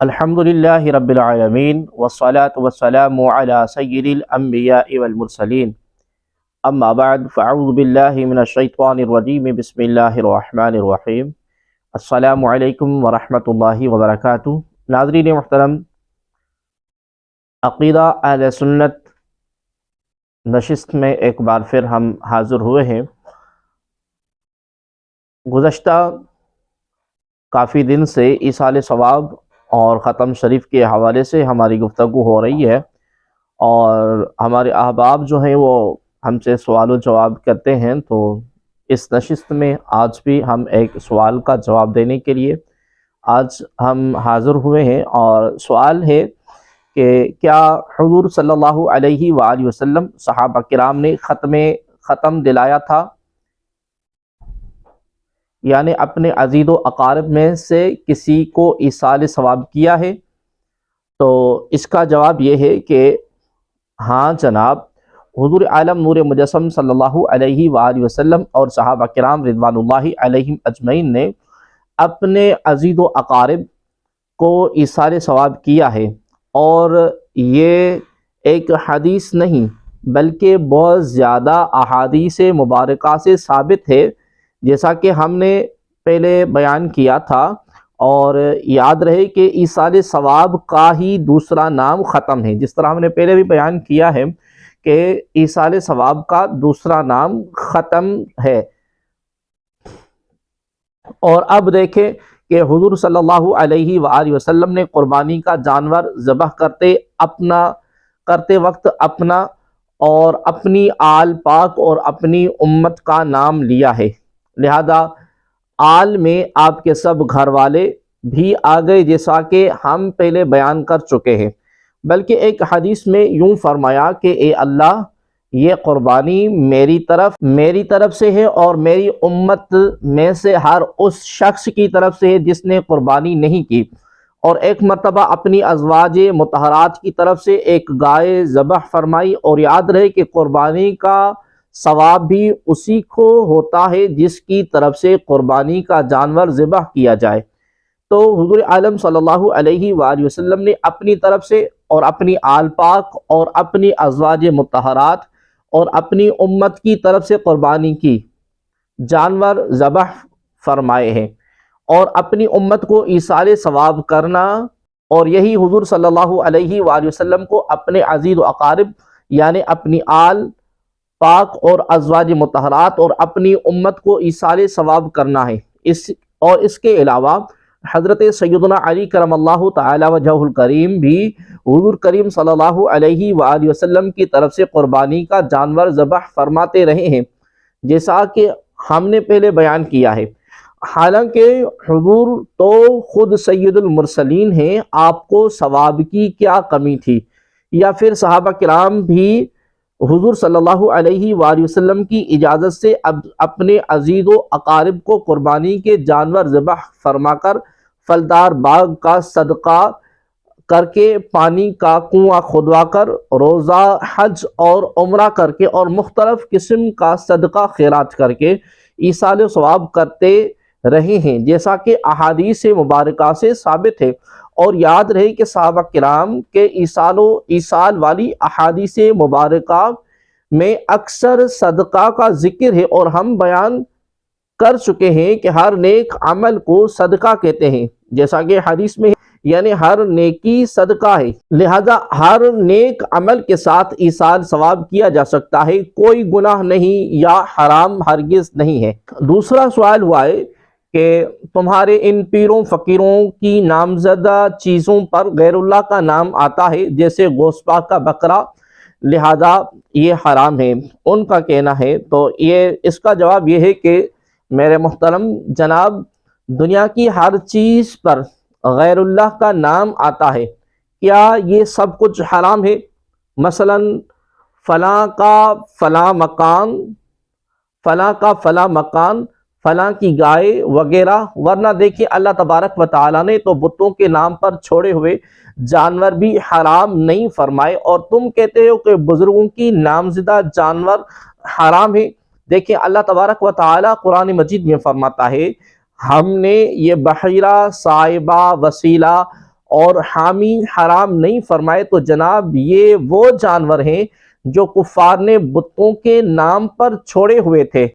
الحمدللہ رب العالمین والصلاة والسلام علی سید الانبیاء والمرسلین اما بعد فاعوذ باللہ من الشیطان الرجیم بسم اللہ الرحمن الرحیم السلام علیکم ورحمۃ اللہ وبرکاتہ۔ ناظرین محترم، عقیدہ اہل سنت نشست میں ایک بار پھر ہم حاضر ہوئے ہیں۔ گزشتہ کافی دن سے ایصال ثواب اور ختم شریف کے حوالے سے ہماری گفتگو ہو رہی ہے، اور ہمارے احباب جو ہیں وہ ہم سے سوال و جواب کرتے ہیں، تو اس نشست میں آج بھی ہم ایک سوال کا جواب دینے کے لیے آج ہم حاضر ہوئے ہیں۔ اور سوال ہے کہ کیا حضور صلی اللہ علیہ وآلہ وسلم صحابہ کرام نے ختم دلایا تھا، یعنی اپنے عزیز و اقارب میں سے کسی کو ایصال ثواب کیا ہے؟ تو اس کا جواب یہ ہے کہ ہاں جناب، حضور عالم نور مجسم صلی اللہ علیہ وآلہ وسلم اور صحابہ کرام رضوان اللہ علیہم اجمعین نے اپنے عزیز و اقارب کو ایصال ثواب کیا ہے، اور یہ ایک حدیث نہیں بلکہ بہت زیادہ احادیث مبارکہ سے ثابت ہے، جیسا کہ ہم نے پہلے بیان کیا تھا۔ اور یاد رہے کہ ایصال ثواب کا ہی دوسرا نام ختم ہے، جس طرح ہم نے پہلے بھی بیان کیا ہے کہ ایصال ثواب کا دوسرا نام ختم ہے۔ اور اب دیکھیں کہ حضور صلی اللہ علیہ وآلہ وسلم نے قربانی کا جانور ذبح کرتے وقت اپنا اور اپنی آل پاک اور اپنی امت کا نام لیا ہے، لہذا آل میں آپ کے سب گھر والے بھی آ گئے، جیسا کہ ہم پہلے بیان کر چکے ہیں۔ بلکہ ایک حدیث میں یوں فرمایا کہ اے اللہ، یہ قربانی میری طرف سے ہے اور میری امت میں سے ہر اس شخص کی طرف سے ہے جس نے قربانی نہیں کی۔ اور ایک مرتبہ اپنی ازواج مطہرات کی طرف سے ایک گائے ذبح فرمائی، اور یاد رہے کہ قربانی کا ثواب بھی اسی کو ہوتا ہے جس کی طرف سے قربانی کا جانور ذبح کیا جائے۔ تو حضور عالم صلی اللہ علیہ وآلہ وسلم نے اپنی طرف سے اور اپنی آل پاک اور اپنی ازواج مطہرات اور اپنی امت کی طرف سے قربانی کی جانور ذبح فرمائے ہیں، اور اپنی امت کو ایصال ثواب کرنا، اور یہی حضور صلی اللہ علیہ وآلہ وسلم کو اپنے عزیز و اقارب یعنی اپنی آل پاک اور ازواج مطہرات اور اپنی امت کو ایصال ثواب کرنا ہے۔ اس کے علاوہ حضرت سیدنا علی کرم اللہ تعالی وجہہ الکریم بھی حضور کریم صلی اللہ علیہ وآلہ وسلم کی طرف سے قربانی کا جانور ذبح فرماتے رہے ہیں، جیسا کہ ہم نے پہلے بیان کیا ہے۔ حالانکہ حضور تو خود سید المرسلین ہیں، آپ کو ثواب کی کیا کمی تھی؟ یا پھر صحابہ کرام بھی حضور صلی اللہ علیہ وآلہ وسلم کی اجازت سے اپنے عزیز و اقارب کو قربانی کے جانور ذبح فرما کر پھلدار باغ کا صدقہ کر کے، پانی کا کنواں کھودوا کر، روزہ حج اور عمرہ کر کے، اور مختلف قسم کا صدقہ خیرات کر کے ایصال ثواب کرتے رہے ہیں، جیسا کہ احادیث مبارکہ سے ثابت ہے۔ اور یاد رہے کہ صحابہ کرام کے ایصال والی احادیث مبارکہ میں اکثر صدقہ کا ذکر ہے، اور ہم بیان کر چکے ہیں کہ ہر نیک عمل کو صدقہ کہتے ہیں، جیسا کہ حدیث میں یعنی ہر نیکی صدقہ ہے، لہذا ہر نیک عمل کے ساتھ ایصال ثواب کیا جا سکتا ہے، کوئی گناہ نہیں یا حرام ہرگز نہیں ہے۔ دوسرا سوال ہوا ہے کہ تمہارے ان پیروں فقیروں کی نامزدہ چیزوں پر غیر اللہ کا نام آتا ہے، جیسے گوشت پاک کا بکرا، لہذا یہ حرام ہے، ان کا کہنا ہے۔ تو اس کا جواب یہ ہے کہ میرے محترم جناب، دنیا کی ہر چیز پر غیر اللہ کا نام آتا ہے، کیا یہ سب کچھ حرام ہے؟ مثلا فلاں کا فلاں مکان، فلاں کی گائے وغیرہ، ورنہ دیکھیں اللہ تبارک و تعالیٰ نے تو بتوں کے نام پر چھوڑے ہوئے جانور بھی حرام نہیں فرمائے، اور تم کہتے ہو کہ بزرگوں کی نامزدہ جانور حرام ہے۔ دیکھیں اللہ تبارک و تعالیٰ قرآن مجید میں فرماتا ہے، ہم نے یہ بحیرہ، صائبہ، وسیلہ اور حامی حرام نہیں فرمائے تو جناب یہ وہ جانور ہیں جو کفار نے بتوں کے نام پر چھوڑے ہوئے تھے۔